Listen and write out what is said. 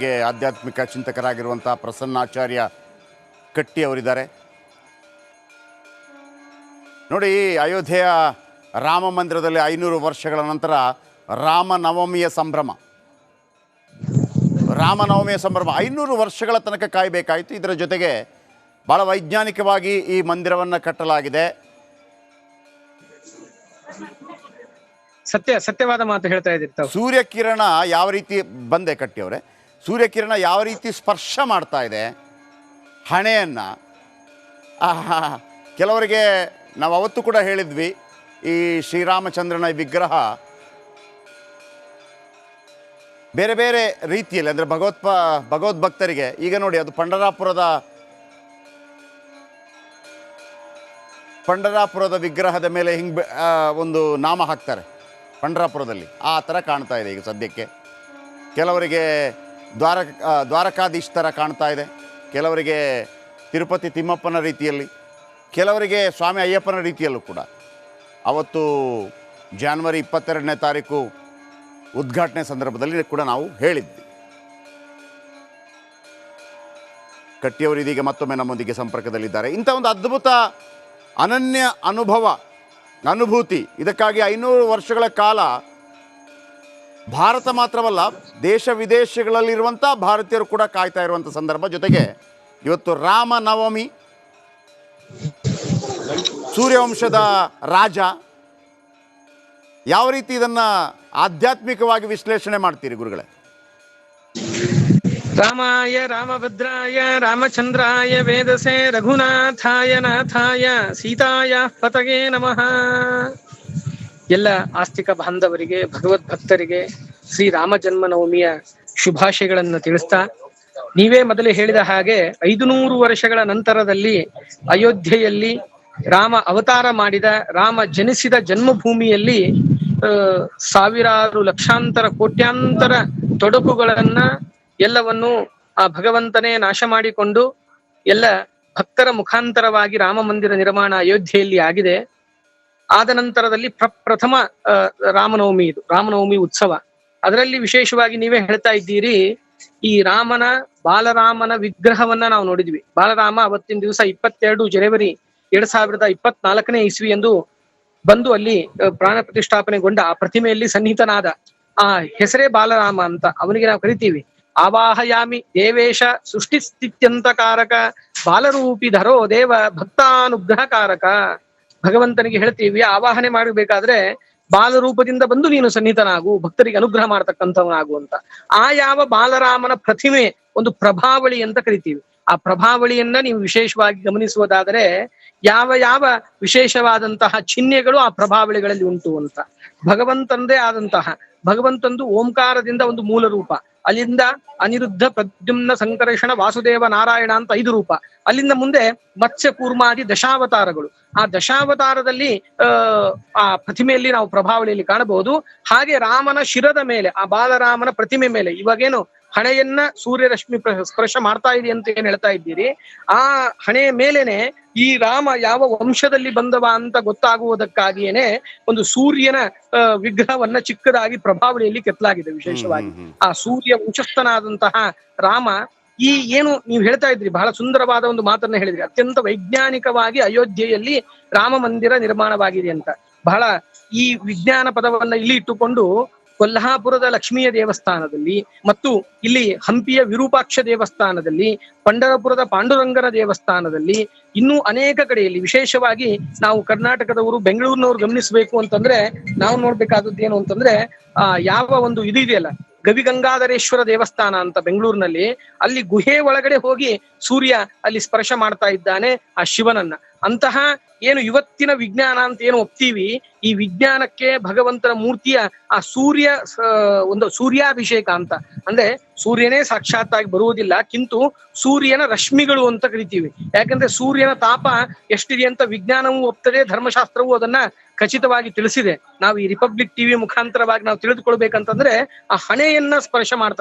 ನಮ್ಮೊಂದಿಗೆ ಆಧ್ಯಾತ್ಮಿಕ ಚಿಂತಕರಾಗಿರುವಂಥ ಪ್ರಸನ್ನಾಚಾರ್ಯ ಕಟ್ಟಿ ಅವರಿದ್ದಾರೆ. ನೋಡಿ, ಅಯೋಧ್ಯೆಯ ರಾಮ ಮಂದಿರದಲ್ಲಿ 500 ವರ್ಷಗಳ ನಂತರ ರಾಮನವಮಿಯ ಸಂಭ್ರಮ 500 ವರ್ಷಗಳ ತನಕ ಕಾಯಬೇಕಾಯಿತು. ಇದರ ಜೊತೆಗೆ ಭಾಳ ವೈಜ್ಞಾನಿಕವಾಗಿ ಈ ಮಂದಿರವನ್ನು ಕಟ್ಟಲಾಗಿದೆ. ಸತ್ಯವಾದ ಮಾತು ಹೇಳ್ತಾ ಇದ್ದೀರಿ. ಸೂರ್ಯಕಿರಣ ಯಾವ ರೀತಿ ಬಂದೆ ಕಟ್ಟಿಯವರೇ, ಸೂರ್ಯಕಿರಣ ಯಾವ ರೀತಿ ಸ್ಪರ್ಶ ಮಾಡ್ತಾ ಇದೆ ಹಣೆಯನ್ನು. ಕೆಲವರಿಗೆ ನಾವು ಅವತ್ತು ಕೂಡ ಹೇಳಿದ್ವಿ, ಈ ಶ್ರೀರಾಮಚಂದ್ರನ ವಿಗ್ರಹ ಬೇರೆ ಬೇರೆ ರೀತಿಯಲ್ಲಿ, ಅಂದರೆ ಭಗವದ್ಭಕ್ತರಿಗೆ ಈಗ ನೋಡಿ, ಅದು ಪಂಡರಾಪುರದ ವಿಗ್ರಹದ ಮೇಲೆ ಹಿಂಗೆ ಒಂದು ನಾಮ ಹಾಕ್ತಾರೆ ಪಂಡರಾಪುರದಲ್ಲಿ, ಆ ಥರ ಕಾಣ್ತಾ ಇದೆ ಈಗ ಸದ್ಯಕ್ಕೆ. ಕೆಲವರಿಗೆ ದ್ವಾರಕಾಧೀಶ್ ಥರ ಕಾಣ್ತಾ ಇದೆ, ಕೆಲವರಿಗೆ ತಿರುಪತಿ ತಿಮ್ಮಪ್ಪನ ರೀತಿಯಲ್ಲಿ, ಕೆಲವರಿಗೆ ಸ್ವಾಮಿ ಅಯ್ಯಪ್ಪನ ರೀತಿಯಲ್ಲೂ ಕೂಡ. ಅವತ್ತು ಜನವರಿ 22ನೇ ತಾರೀಕು ಉದ್ಘಾಟನೆ ಸಂದರ್ಭದಲ್ಲಿ ಕೂಡ ನಾವು ಹೇಳಿದ್ವಿ. ಕಟ್ಟಿಯವರು ಇದೀಗ ಮತ್ತೊಮ್ಮೆ ನಮ್ಮೊಂದಿಗೆ ಸಂಪರ್ಕದಲ್ಲಿದ್ದಾರೆ. ಇಂಥ ಒಂದು ಅದ್ಭುತ ಅನನ್ಯ ಅನುಭೂತಿ, ಇದಕ್ಕಾಗಿ 500 ವರ್ಷಗಳ ಕಾಲ ಭಾರತ ಮಾತ್ರವಲ್ಲ, ದೇಶ ವಿದೇಶಗಳಲ್ಲಿರುವಂಥ ಭಾರತೀಯರು ಕೂಡ ಕಾಯ್ತಾ ಇರುವಂಥ ಸಂದರ್ಭ. ಜೊತೆಗೆ ಇವತ್ತು ರಾಮನವಮಿ, ಸೂರ್ಯವಂಶದ ರಾಜ. ಯಾವ ರೀತಿ ಇದನ್ನು ಆಧ್ಯಾತ್ಮಿಕವಾಗಿ ವಿಶ್ಲೇಷಣೆ ಮಾಡ್ತೀರಿ ಗುರುಗಳೇ? ರಾಮಾಯ ರಾಮಭದ್ರಾಯ ರಾಮಚಂದ್ರಾಯ ವೇದಸೆ ರಘುನಾಥಾಯ ನಾಥಾಯ ಸೀತಾಯ ಪತಗೆ ನಮಃ. ಎಲ್ಲ ಆಸ್ತಿಕ ಬಾಂಧವರಿಗೆ, ಭಗವದ್ಭಕ್ತರಿಗೆ ಶ್ರೀರಾಮ ಜನ್ಮನವಮಿಯ ಶುಭಾಶಯಗಳನ್ನು ತಿಳಿಸ್ತಾ, ನೀವೇ ಮೊದಲೇ ಹೇಳಿದ ಹಾಗೆ 500 ವರ್ಷಗಳ ನಂತರದಲ್ಲಿ ಅಯೋಧ್ಯೆಯಲ್ಲಿ ರಾಮ ಅವತಾರ ಮಾಡಿದ, ರಾಮ ಜನಿಸಿದ ಜನ್ಮಭೂಮಿಯಲ್ಲಿ ಸಾವಿರಾರು ಲಕ್ಷಾಂತರ ಕೋಟ್ಯಾಂತರ ತೊಡಕುಗಳನ್ನ ಎಲ್ಲವನ್ನು ಆ ಭಗವಂತನೇ ನಾಶ ಮಾಡಿಕೊಂಡು ಎಲ್ಲ ಭಕ್ತರ ಮುಖಾಂತರವಾಗಿ ರಾಮ ಮಂದಿರ ನಿರ್ಮಾಣ ಅಯೋಧ್ಯೆಯಲ್ಲಿ ಆಗಿದೆ. ಆದ ನಂತರದಲ್ಲಿ ಪ್ರಥಮ ರಾಮನವಮಿ, ಇದು ರಾಮನವಮಿ ಉತ್ಸವ. ಅದರಲ್ಲಿ ವಿಶೇಷವಾಗಿ ನೀವೇ ಹೇಳ್ತಾ ಇದ್ದೀರಿ, ಈ ಬಾಲರಾಮನ ವಿಗ್ರಹವನ್ನ ನಾವು ನೋಡಿದ್ವಿ. ಬಾಲರಾಮ ಅವತ್ತಿನ ದಿವಸ 22 ಜನವರಿ 2024ನೇ ಇಸ್ವಿ ಎಂದು ಬಂದು ಅಲ್ಲಿ ಪ್ರಾಣ ಪ್ರತಿಷ್ಠಾಪನೆಗೊಂಡ ಆ ಪ್ರತಿಮೆಯಲ್ಲಿ ಸನ್ನಿಹಿತನಾದ ಆ ಹೆಸರೇ ಬಾಲರಾಮ ಅಂತ ಅವನಿಗೆ ನಾವು ಕರಿತೀವಿ. ಆವಾಹಯಾಮಿ ದೇವೇಶ ಸೃಷ್ಟಿ ಸ್ಥಿತ್ಯಂತಕಾರಕ ಬಾಲರೂಪಿ ಧರೋ ದೇವ ಭಕ್ತಾನುಗ್ರಹಕಾರಕ. ಭಗವಂತನಿಗೆ ಹೇಳ್ತೀವಿ, ಆವಾಹನೆ ಮಾಡಬೇಕಾದ್ರೆ ಬಾಲರೂಪದಿಂದ ಬಂದು ನೀನು ಸನ್ನಿಹಿತನಾಗು, ಭಕ್ತರಿಗೆ ಅನುಗ್ರಹ ಮಾಡತಕ್ಕಂಥವನಾಗು ಅಂತ. ಆ ಯಾವ ಬಾಲರಾಮನ ಪ್ರತಿಮೆ ಒಂದು ಪ್ರಭಾವಳಿ ಅಂತ ಕರಿತೀವಿ. ಆ ಪ್ರಭಾವಳಿಯನ್ನ ನೀವು ವಿಶೇಷವಾಗಿ ಗಮನಿಸುವುದಾದರೆ ಯಾವ ವಿಶೇಷವಾದಂತಹ ಚಿಹ್ನೆಗಳು ಆ ಪ್ರಭಾವಳಿಗಳಲ್ಲಿ ಉಂಟು ಅಂತ. ಭಗವಂತಂದು ಓಂಕಾರದಿಂದ ಒಂದು ಮೂಲ ರೂಪ, ಅಲ್ಲಿಂದ ಅನಿರುದ್ಧ ಪ್ರದ್ಯುಮ್ನ ಸಂಕರ್ಷಣ ವಾಸುದೇವ ನಾರಾಯಣ ಅಂತ 5 ರೂಪ, ಅಲ್ಲಿಂದ ಮುಂದೆ ಮತ್ಸ್ಯ ಕೂರ್ಮಾದಿ ದಶಾವತಾರಗಳು. ಆ ದಶಾವತಾರದಲ್ಲಿ ಆ ಪ್ರತಿಮೆಯಲ್ಲಿ ನಾವು ಪ್ರಭಾವಳಿಯಲ್ಲಿ ಕಾಣಬಹುದು. ಹಾಗೆ ರಾಮನ ಶಿರದ ಮೇಲೆ, ಆ ಬಾಲರಾಮನ ಪ್ರತಿಮೆ ಮೇಲೆ ಇವಾಗೇನು ಹಣೆಯನ್ನ ಸೂರ್ಯರಶ್ಮಿ ಸ್ಪರ್ಶ ಮಾಡ್ತಾ ಇದೆ ಅಂತ ಏನ್ ಹೇಳ್ತಾ ಇದ್ದೀರಿ, ಆ ಹಣೆಯ ಮೇಲೇನೆ ಈ ರಾಮ ಯಾವ ವಂಶದಲ್ಲಿ ಬಂದವ ಅಂತ ಗೊತ್ತಾಗುವುದಕ್ಕಾಗಿಯೇನೆ ಒಂದು ಸೂರ್ಯನ ವಿಗ್ರಹವನ್ನ ಚಿಕ್ಕದಾಗಿ ಪ್ರಭಾವಳಿಯಲ್ಲಿ ಕೆತ್ತಲಾಗಿದೆ. ವಿಶೇಷವಾಗಿ ಆ ಸೂರ್ಯ ವಂಶಸ್ಥನಾದಂತಹ ರಾಮ, ಈ ಏನು ನೀವು ಹೇಳ್ತಾ ಇದ್ರಿ, ಬಹಳ ಸುಂದರವಾದ ಒಂದು ಮಾತನ್ನ ಹೇಳಿದ್ರಿ. ಅತ್ಯಂತ ವೈಜ್ಞಾನಿಕವಾಗಿ ಅಯೋಧ್ಯೆಯಲ್ಲಿ ರಾಮ ಮಂದಿರ ನಿರ್ಮಾಣವಾಗಿದೆ ಅಂತ. ಬಹಳ ಈ ವಿಜ್ಞಾನ ಪದವನ್ನ ಇಲ್ಲಿ ಇಟ್ಟುಕೊಂಡು ಕೊಲ್ಹಾಪುರದ ಲಕ್ಷ್ಮೀಯ ದೇವಸ್ಥಾನದಲ್ಲಿ ಮತ್ತು ಇಲ್ಲಿ ಹಂಪಿಯ ವಿರೂಪಾಕ್ಷ ದೇವಸ್ಥಾನದಲ್ಲಿ, ಪಂಢರಪುರದ ಪಾಂಡುರಂಗನ ದೇವಸ್ಥಾನದಲ್ಲಿ, ಇನ್ನೂ ಅನೇಕ ಕಡೆಯಲ್ಲಿ, ವಿಶೇಷವಾಗಿ ನಾವು ಕರ್ನಾಟಕದವರು, ಬೆಂಗಳೂರಿನವರು ಗಮನಿಸಬೇಕು ಅಂತಂದ್ರೆ ನಾವು ನೋಡ್ಬೇಕಾದದ್ದು ಏನು ಅಂತಂದ್ರೆ, ಯಾವ ಒಂದು ಇದು ಇದೆಯಲ್ಲ, ಗವಿಗಂಗಾಧರೇಶ್ವರ ದೇವಸ್ಥಾನ ಅಂತ ಬೆಂಗಳೂರಿನಲ್ಲಿ, ಅಲ್ಲಿ ಗುಹೆ ಒಳಗಡೆ ಹೋಗಿ ಸೂರ್ಯ ಅಲ್ಲಿ ಸ್ಪರ್ಶ ಮಾಡ್ತಾ ಇದ್ದಾನೆ ಆ ಶಿವನನ್ನ. ಅಂತಹ ಏನು ಇವತ್ತಿನ ವಿಜ್ಞಾನ ಅಂತ ಏನು ಒಪ್ತೀವಿ, ಈ ವಿಜ್ಞಾನಕ್ಕೆ ಭಗವಂತನ ಮೂರ್ತಿಯ ಆ ಒಂದು ಸೂರ್ಯಾಭಿಷೇಕ ಅಂತ, ಅಂದ್ರೆ ಸೂರ್ಯನೇ ಸಾಕ್ಷಾತ್ತಾಗಿ ಬರುವುದಿಲ್ಲ, ಕಿಂತು ಸೂರ್ಯನ ರಶ್ಮಿಗಳು ಅಂತ ಕರಿತೀವಿ. ಯಾಕಂದ್ರೆ ಸೂರ್ಯನ ತಾಪ ಎಷ್ಟಿದೆ ಅಂತ ವಿಜ್ಞಾನವೂ ಒಪ್ತದೆ, ಧರ್ಮಶಾಸ್ತ್ರವೂ ಅದನ್ನ ಖಚಿತವಾಗಿ ತಿಳಿಸಿದೆ. ನಾವು ಈ ರಿಪಬ್ಲಿಕ್ ಟಿವಿ ಮುಖಾಂತರವಾಗಿ ನಾವು ತಿಳಿದುಕೊಳ್ಬೇಕಂತಂದ್ರೆ ಆ ಹಣೆಯನ್ನ ಸ್ಪರ್ಶ ಮಾಡ್ತಕ್ಕ